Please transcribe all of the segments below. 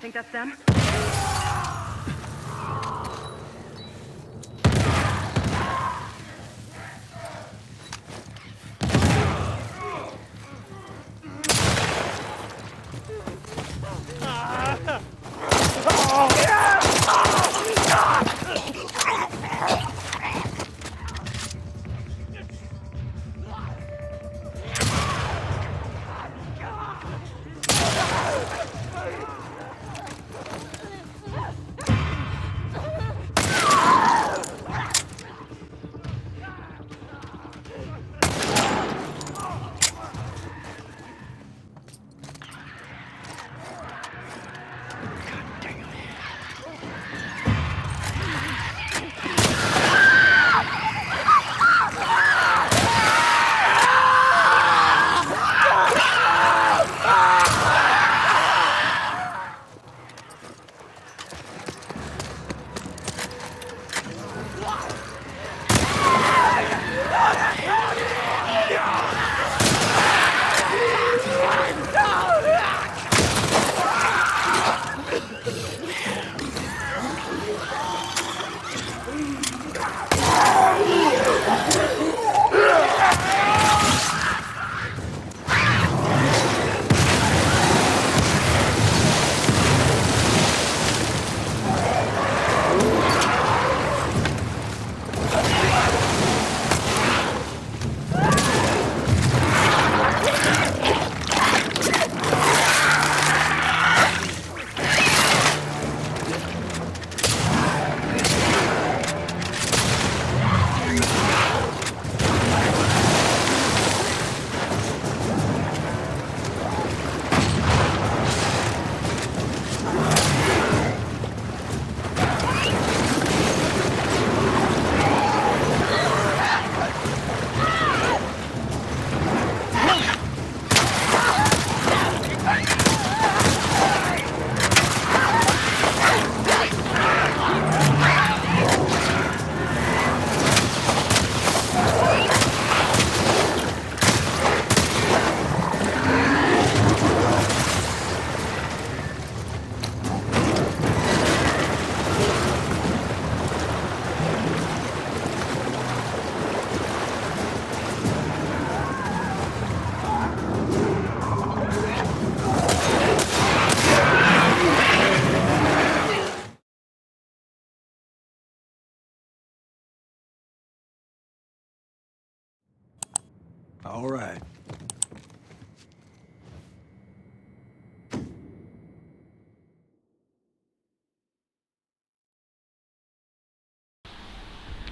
Think that's them? All right.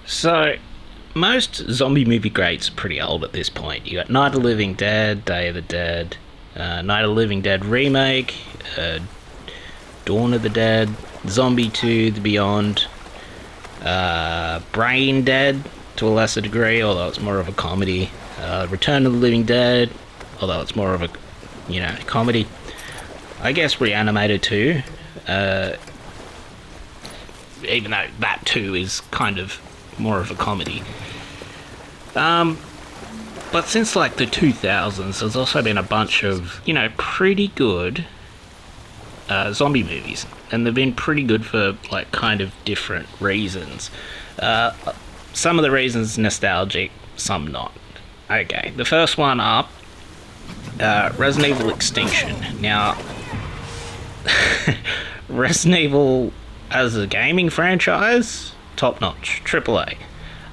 So, most zombie movie greats are pretty old at this point. You got Night of the Living Dead, Day of the Dead, Night of the Living Dead remake, Dawn of the Dead, Zombie 2, The Beyond, Brain Dead to a lesser degree, although it's more of a comedy. Return of the Living Dead, although it's more of a, comedy. I guess Reanimated 2, even though that too is kind of more of a comedy. But since like the 2000s, there's also been a bunch of, pretty good zombie movies. And they've been pretty good for like kind of different reasons. Some of the reasons nostalgic, some not. Okay, the first one up, Resident Evil Extinction. Now, Resident Evil as a gaming franchise, top notch, AAA.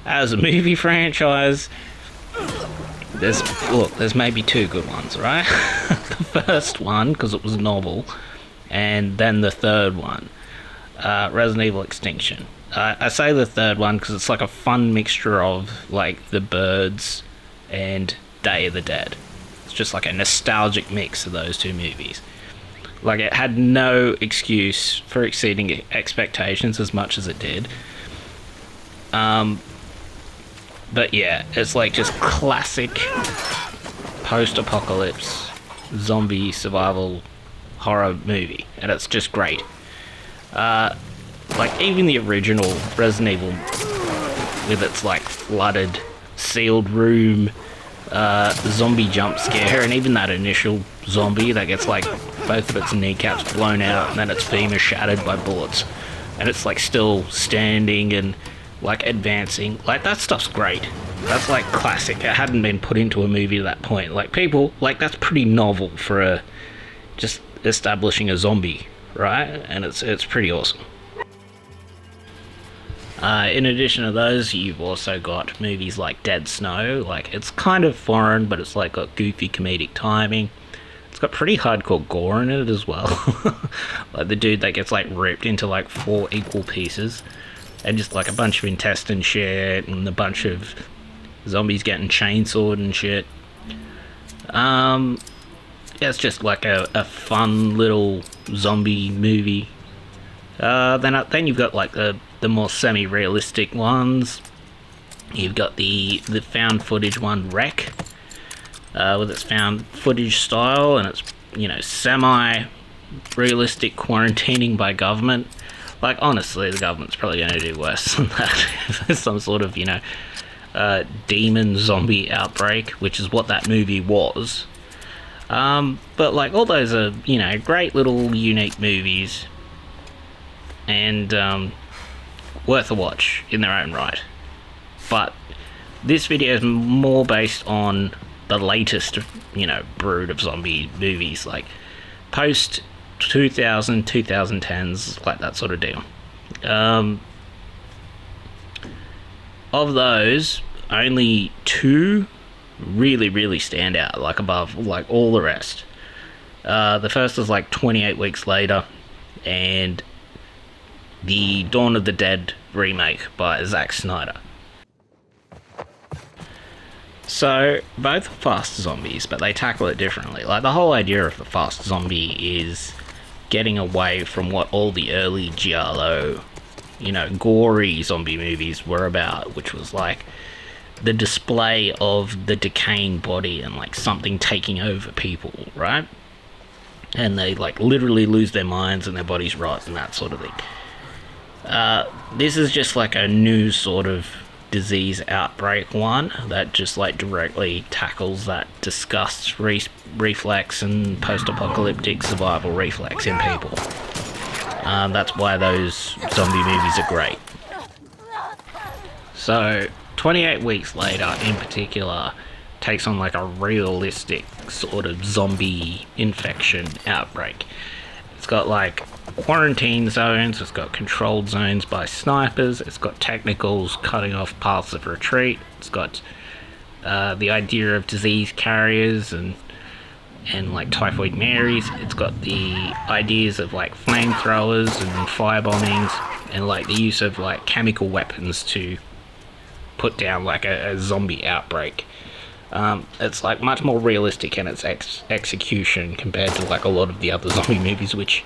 As a movie franchise, there's maybe two good ones, right? The first one, because it was novel, and then the third one, Resident Evil Extinction. I say the third one because it's like a fun mixture of like The Birds and Day of the Dead. It's just like a nostalgic mix of those two movies. Like, it had no excuse for exceeding expectations as much as it did. But yeah, it's like just classic post-apocalypse zombie survival horror movie, and it's just great. Like even the original Resident Evil, with its like flooded, sealed room, zombie jump scare, and even that initial zombie that gets like both of its kneecaps blown out and then its femur shattered by bullets, and it's like still standing and like advancing. Like that stuff's great. That's like classic. It hadn't been put into a movie at that point. Like people, like that's pretty novel for a just establishing a zombie, right? And it's pretty awesome. In addition to those, you've also got movies like Dead Snow. Like it's kind of foreign, but it's like got goofy comedic timing. It's got pretty hardcore gore in it as well. Like the dude that gets like ripped into like 4 equal pieces, and just like a bunch of intestine shit, and a bunch of zombies getting chainsawed and shit. Yeah, it's just like a fun little zombie movie. Then you've got like the more semi-realistic ones. You've got the found footage one, Wreck, with its found footage style, and it's, you know, semi-realistic quarantining by government. Like honestly, the government's probably going to do worse than that. If there's some sort of, you know, demon zombie outbreak, which is what that movie was. But like all those are, you know, great little unique movies, and worth a watch in their own right. But this video is more based on the latest, you know, brood of zombie movies, like post 2010s, like that sort of deal. Of those, only 2 really stand out, like above like all the rest. The first is like 28 Weeks Later, and the Dawn of the Dead remake by Zack Snyder. So both are fast zombies, but they tackle it differently. Like the whole idea of the fast zombie is getting away from what all the early giallo, you know, gory zombie movies were about, which was like the display of the decaying body and like something taking over people, right? And they like literally lose their minds and their bodies rot and that sort of thing. This is just like a new sort of disease outbreak one that just like directly tackles that disgust reflex and post-apocalyptic survival reflex in people. That's why those zombie movies are great. So 28 Weeks Later in particular takes on like a realistic sort of zombie infection outbreak. It's got like quarantine zones, it's got controlled zones by snipers, it's got technicals cutting off paths of retreat, it's got the idea of disease carriers and like typhoid Marys, it's got the ideas of like flamethrowers and firebombings and like the use of like chemical weapons to put down like a zombie outbreak. It's like much more realistic in its execution compared to like a lot of the other zombie movies, which,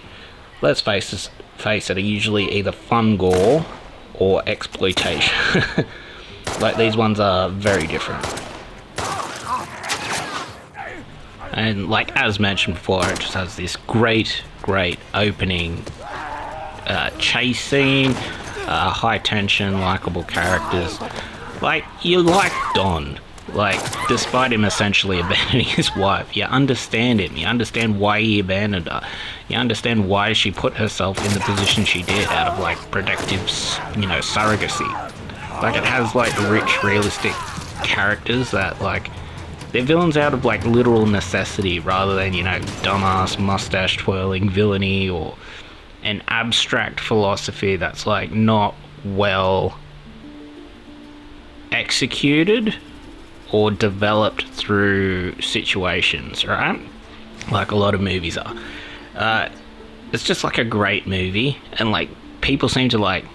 let's face it, are usually either fun gore or exploitation. Like these ones are very different. And like as mentioned before, it just has this great opening chase scene, high tension, likable characters. Like, you like Don. Like, despite him essentially abandoning his wife, you understand him. You understand why he abandoned her. You understand why she put herself in the position she did out of, like, protective, you know, surrogacy. Like, it has, like, rich, realistic characters that, like, they're villains out of, like, literal necessity rather than, you know, dumbass, mustache-twirling villainy or an abstract philosophy that's, like, not well executed or developed through situations, right? Like a lot of movies are. It's just like a great movie, and like people seem to like.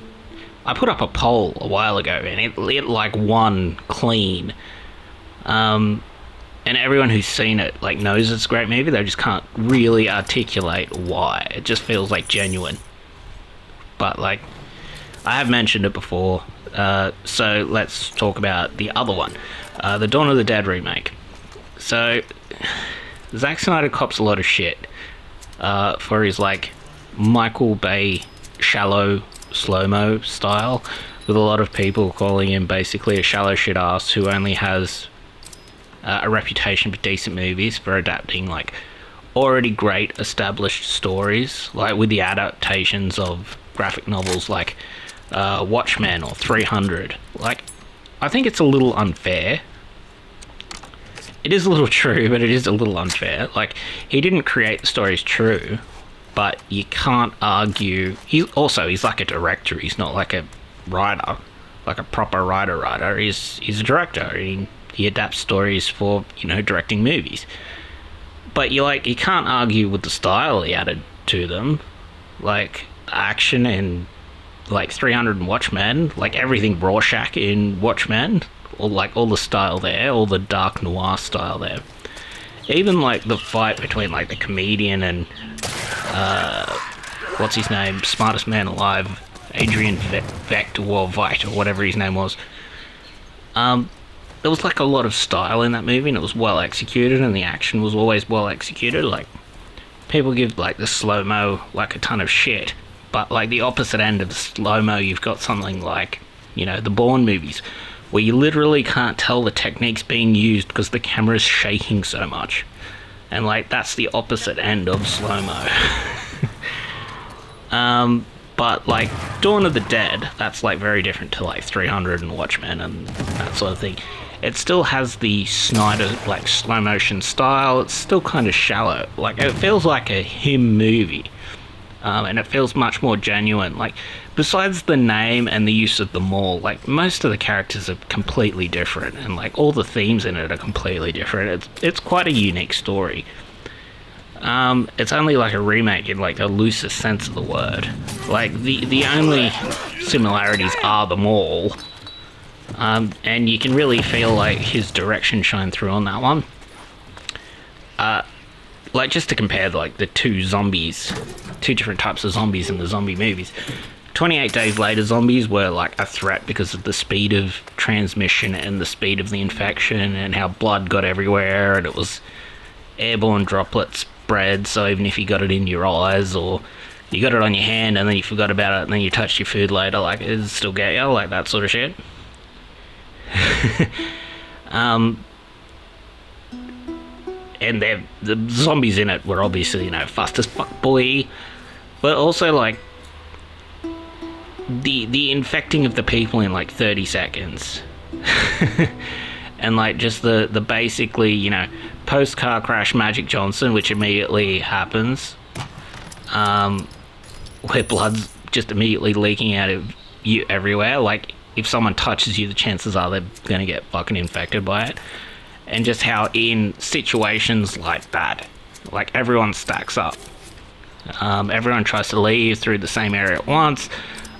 I put up a poll a while ago, and it like won clean. And everyone who's seen it like knows it's a great movie. They just can't really articulate why. It just feels like genuine. But like, I have mentioned it before, so let's talk about the other one, the Dawn of the Dead remake. So, Zack Snyder cops a lot of shit for his, like, Michael Bay shallow slow-mo style, with a lot of people calling him basically a shallow shit ass who only has a reputation for decent movies, for adapting, like, already great established stories, like with the adaptations of graphic novels like Watchmen or 300. Like, I think it's a little unfair. It is a little true, but it is a little unfair. Like, he didn't create the stories true, but you can't argue. He's like a director. He's not like a writer, like a proper writer. He's a director. He adapts stories for, you know, directing movies. But you can't argue with the style he added to them, like action in like 300 and Watchmen, like everything Rorschach in Watchmen, or like all the style there, all the dark noir style there. Even like the fight between like the comedian and what's his name, smartest man alive, Adrian Vect or Veit or whatever his name was. There was like a lot of style in that movie, and it was well executed, and the action was always well executed. Like, people give like the slow-mo like a ton of shit, but like the opposite end of the slow-mo, you've got something like, you know, the Bourne movies, where you literally can't tell the techniques being used because the camera's shaking so much. And like, that's the opposite end of slow-mo. But like Dawn of the Dead, that's like very different to like 300 and Watchmen and that sort of thing. It still has the Snyder like slow motion style. It's still kind of shallow. Like, it feels like a him movie, and it feels much more genuine. Like, besides the name and the use of the mall, like most of the characters are completely different, and like all the themes in it are completely different. It's quite a unique story. It's only like a remake in like the loosest sense of the word. Like, the only similarities are the mall. And you can really feel like his direction shine through on that one. Like, just to compare like the two different types of zombies in the zombie movies. 28 Days Later zombies were like a threat because of the speed of transmission and the speed of the infection and how blood got everywhere, and it was airborne droplets spread, so even if you got it in your eyes or you got it on your hand and then you forgot about it and then you touched your food later, like, it'd still get you, like that sort of shit. And the zombies in it were obviously, you know, fast as fuck boy, but also like the infecting of the people in like 30 seconds. And like just the basically, you know, post car crash Magic Johnson, which immediately happens, where blood's just immediately leaking out of you everywhere. Like, if someone touches you, the chances are they're gonna get fucking infected by it. And just how in situations like that, like, everyone stacks up. Everyone tries to leave through the same area at once.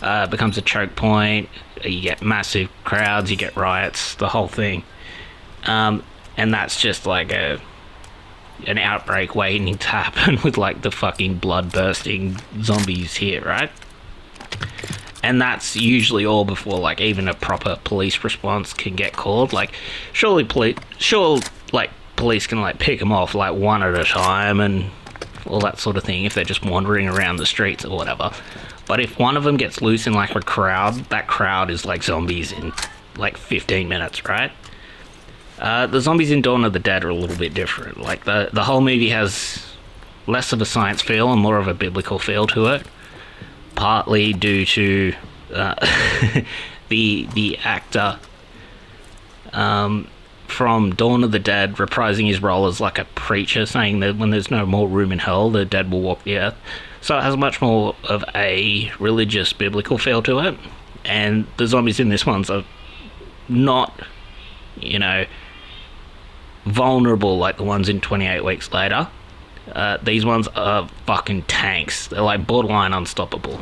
Becomes a choke point. You get massive crowds, you get riots, the whole thing. And that's just like an outbreak waiting to happen with like the fucking blood bursting zombies here, right? And that's usually all before like even a proper police response can get called. Like, surely police can like pick them off like one at a time and all that sort of thing if they're just wandering around the streets or whatever. But if one of them gets loose in like a crowd, that crowd is like zombies in like 15 minutes, right? The zombies in Dawn of the Dead are a little bit different. Like, the whole movie has less of a science feel and more of a biblical feel to it, partly due to the actor from Dawn of the Dead reprising his role as like a preacher, saying that when there's no more room in hell, the dead will walk the earth. So it has much more of a religious biblical feel to it, and the zombies in this one's are not, you know, vulnerable like the ones in 28 Weeks Later. These ones are fucking tanks. They're like borderline unstoppable.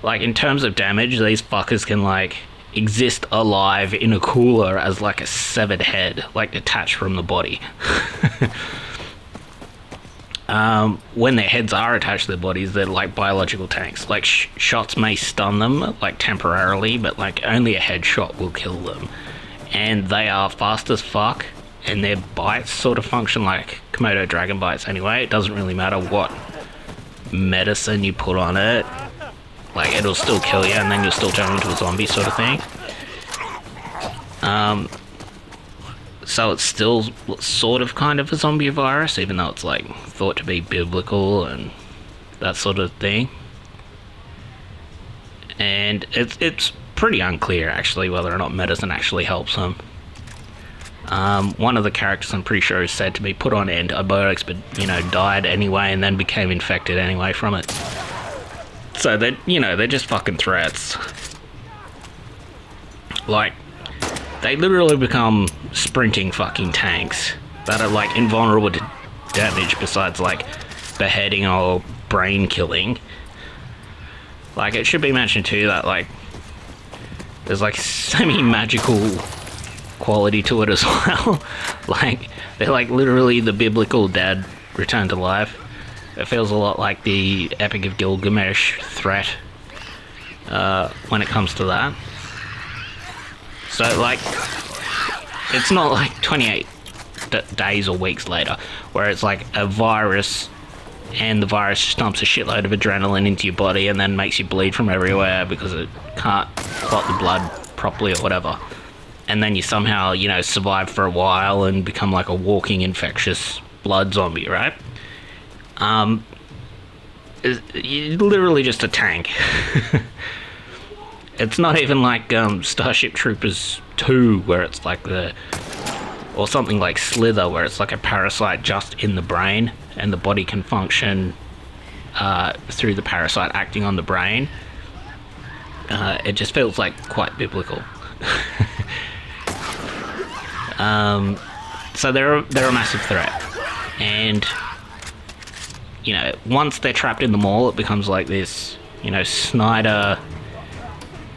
Like, in terms of damage, these fuckers can like exist alive in a cooler as like a severed head, like detached from the body. when their heads are attached to their bodies, they're like biological tanks. Like shots may stun them like temporarily, but like only a headshot will kill them. And they are fast as fuck, and their bites sort of function like Komodo dragon bites anyway. It doesn't really matter what medicine you put on it, like it'll still kill you, and then you'll still turn into a zombie sort of thing. So it's still sort of kind of a zombie virus, even though it's like thought to be biblical and that sort of thing. And it's pretty unclear actually whether or not medicine actually helps them. One of the characters, I'm pretty sure, is said to be put on antibiotics, but died anyway, and then became infected anyway from it. So they're just fucking threats. Like, they literally become sprinting fucking tanks that are like invulnerable to damage besides like beheading or brain killing. Like, it should be mentioned too that like there's like semi-magical quality to it as well. Like, they're like literally the biblical dead returned to life. It feels a lot like the Epic of Gilgamesh threat when it comes to that. So, like, it's not like 28 days or weeks later, where it's like a virus, and the virus just dumps a shitload of adrenaline into your body and then makes you bleed from everywhere because it can't clot the blood properly or whatever. And then you somehow, survive for a while and become like a walking infectious blood zombie, right? You're literally just a tank. It's not even like Starship Troopers 2, where it's like or something like Slither, where it's like a parasite just in the brain, and the body can function through the parasite acting on the brain. It just feels like quite biblical. So they're a massive threat, and once they're trapped in the mall, it becomes like this,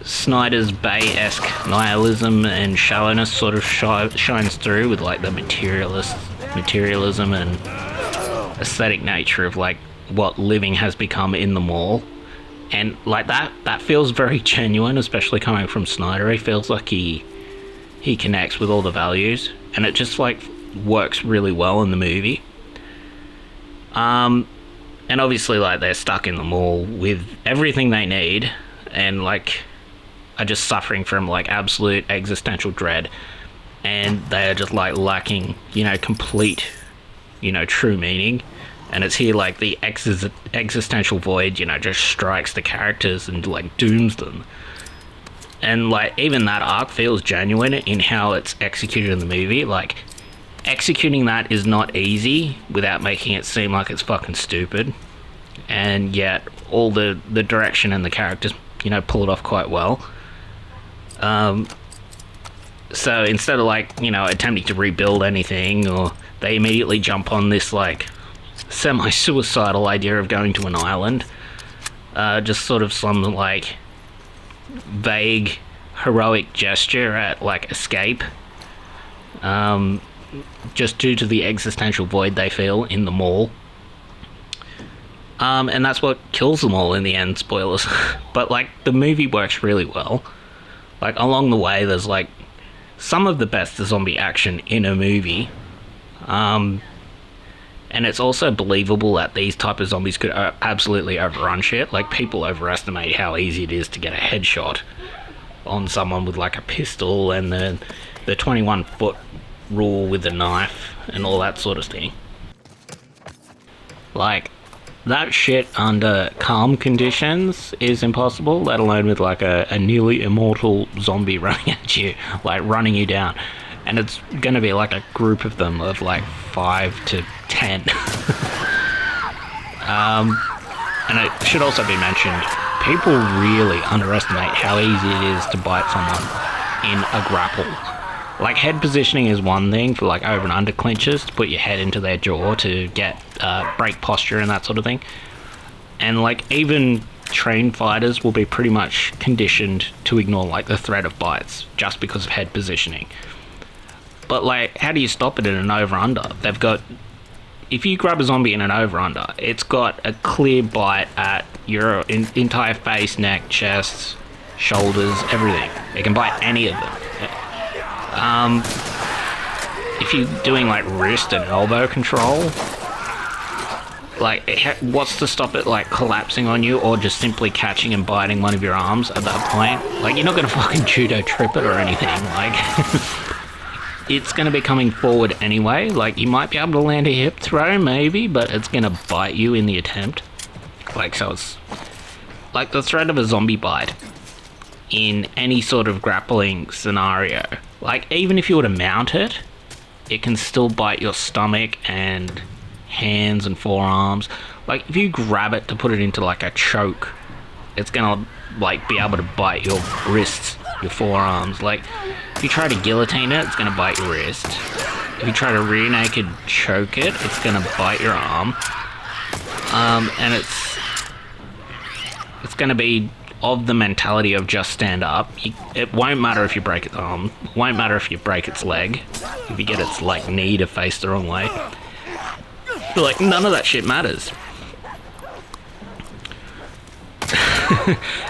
Snyder's Bay-esque nihilism and shallowness sort of shines through with like the materialism and aesthetic nature of like what living has become in the mall. And like that feels very genuine, especially coming from Snyder. He feels like he connects with all the values, and it just like works really well in the movie. And obviously like they're stuck in the mall with everything they need, and like are just suffering from like absolute existential dread, and they are just like lacking complete true meaning. And it's here like the existential void just strikes the characters and like dooms them. And like even that arc feels genuine in how it's executed in the movie. Like, executing that is not easy without making it seem like it's fucking stupid, and yet all the direction and the characters pull it off quite well. So instead of like attempting to rebuild anything, or they immediately jump on this like semi-suicidal idea of going to an island, just sort of some like vague heroic gesture at like escape, just due to the existential void they feel in the mall. And that's what kills them all in the end, spoilers. But like the movie works really well. Like along the way there's like some of the best zombie action in a movie, and it's also believable that these type of zombies could absolutely overrun shit. Like, people overestimate how easy it is to get a headshot on someone with like a pistol, and the 21-foot rule with a knife and all that sort of thing. Like, that shit under calm conditions is impossible, let alone with like a nearly immortal zombie running at you, like running you down. And it's gonna be like a group of them of like 5 to 10. And it should also be mentioned, people really underestimate how easy it is to bite someone in a grapple. Like, head positioning is one thing for like over and under clinches, to put your head into their jaw to get break posture and that sort of thing. And like, even trained fighters will be pretty much conditioned to ignore like the threat of bites just because of head positioning. But like, how do you stop it in an over under? They've got, if you grab a zombie in an over-under, it's got a clear bite at your entire face, neck, chest, shoulders, everything. It can bite any of them. If you're doing like wrist and elbow control, like, what's to stop it like collapsing on you or just simply catching and biting one of your arms at that point? Like, you're not gonna fucking judo trip it or anything. Like, it's gonna be coming forward anyway. Like, you might be able to land a hip throw, maybe, but it's gonna bite you in the attempt. Like, so it's like the threat of a zombie bite in any sort of grappling scenario. Like, even if you were to mount it, it can still bite your stomach and hands and forearms. Like, if you grab it to put it into like a choke, it's gonna like be able to bite your wrists, your forearms. Like, if you try to guillotine it, it's gonna bite your wrist. If you try to rear naked choke it, it's gonna bite your arm. And it's gonna be of the mentality of just stand up. It won't matter if you break its arm, it won't matter if you break its leg, if you get its like knee to face the wrong way. But like, none of that shit matters.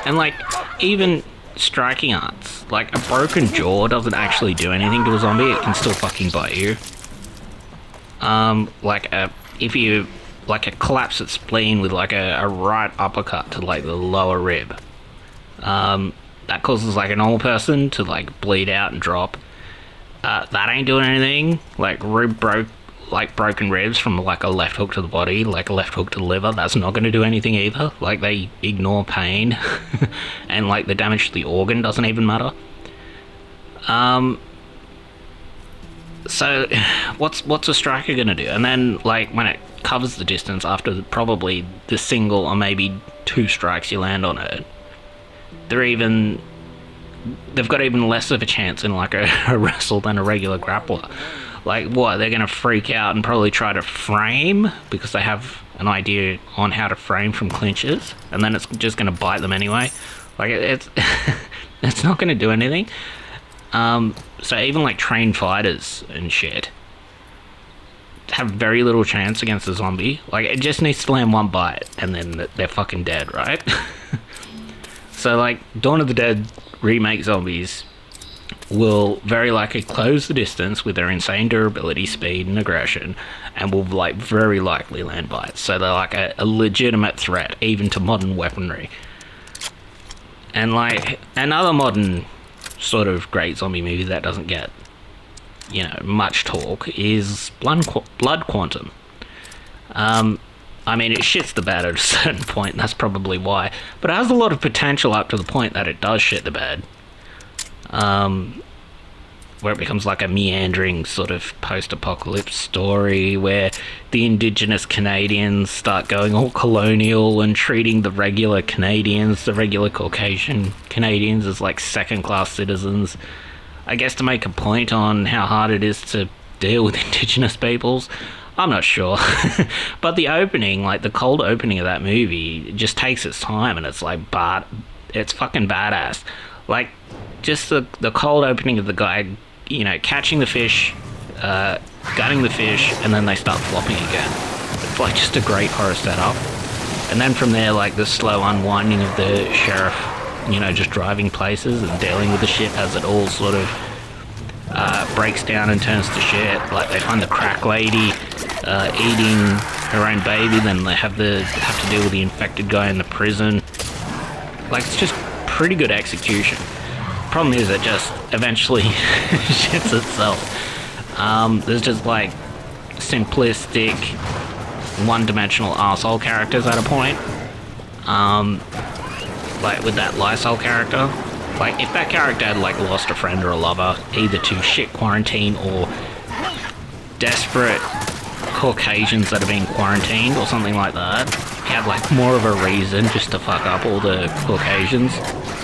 And like, even striking arts, like a broken jaw doesn't actually do anything to a zombie, it can still fucking bite you. If you like a collapsed spleen with like a right uppercut to like the lower rib, that causes like a normal person to like bleed out and drop. That ain't doing anything. Like broken ribs from like a left hook to the body, like a left hook to the liver, that's not going to do anything either. Like, they ignore pain. And like the damage to the organ doesn't even matter. So what's a striker going to do? And then like when it covers the distance after probably the single or maybe two strikes you land on it, they've got even less of a chance in like a wrestle than a regular grappler. Like, what, they're gonna freak out and probably try to frame because they have an idea on how to frame from clinches, and then it's just gonna bite them anyway. Like, it's it's not gonna do anything. So even like trained fighters and shit have very little chance against a zombie. Like, it just needs to land one bite and then they're fucking dead, right? So like, Dawn of the Dead remake zombies will very likely close the distance with their insane durability, speed, and aggression, and will like very likely land bites. So they're like a legitimate threat, even to modern weaponry. And like, another modern sort of great zombie movie that doesn't get, you know, much talk is Blood Quantum. I mean, it shits the bed at a certain point, and that's probably why. But it has a lot of potential up to the point that it does shit the bed. Where it becomes like a meandering sort of post-apocalypse story where the indigenous Canadians start going all colonial and treating the regular Canadians, the regular Caucasian Canadians, as like second-class citizens. I guess to make a point on how hard it is to deal with indigenous peoples. I'm not sure. But the opening, like the cold opening of that movie, just takes its time, and it's like, it's fucking badass. Like, just the cold opening of the guy, you know, catching the fish, gutting the fish, and then they start flopping again. It's like just a great horror setup. And then from there, like the slow unwinding of the sheriff, you know, just driving places and dealing with the shit as it all sort of breaks down and turns to shit. Like, they find the crack lady eating her own baby, then they have to deal with the infected guy in the prison. Like, it's just pretty good execution. Problem is, it just eventually shits itself. There's just like simplistic, one-dimensional arsehole characters at a point. Like with that Lysol character. Like, if that character had like lost a friend or a lover, either to shit quarantine or desperate Caucasians that are being quarantined or something like that, he had like more of a reason just to fuck up all the Caucasians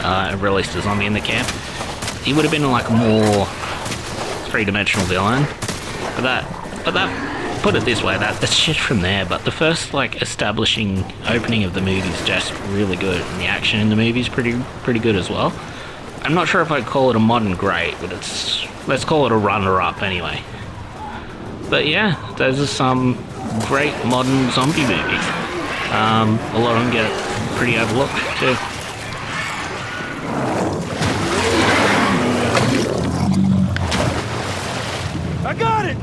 and release the zombie in the camp. He would have been like a more three-dimensional villain. But that, put it this way, that's shit from there. But the first like establishing opening of the movie is just really good, and the action in the movie is pretty good as well. I'm not sure if I'd call it a modern great, but let's call it a runner-up anyway. But yeah, those are some great modern zombie movies. A lot of them get pretty overlooked too. I got it!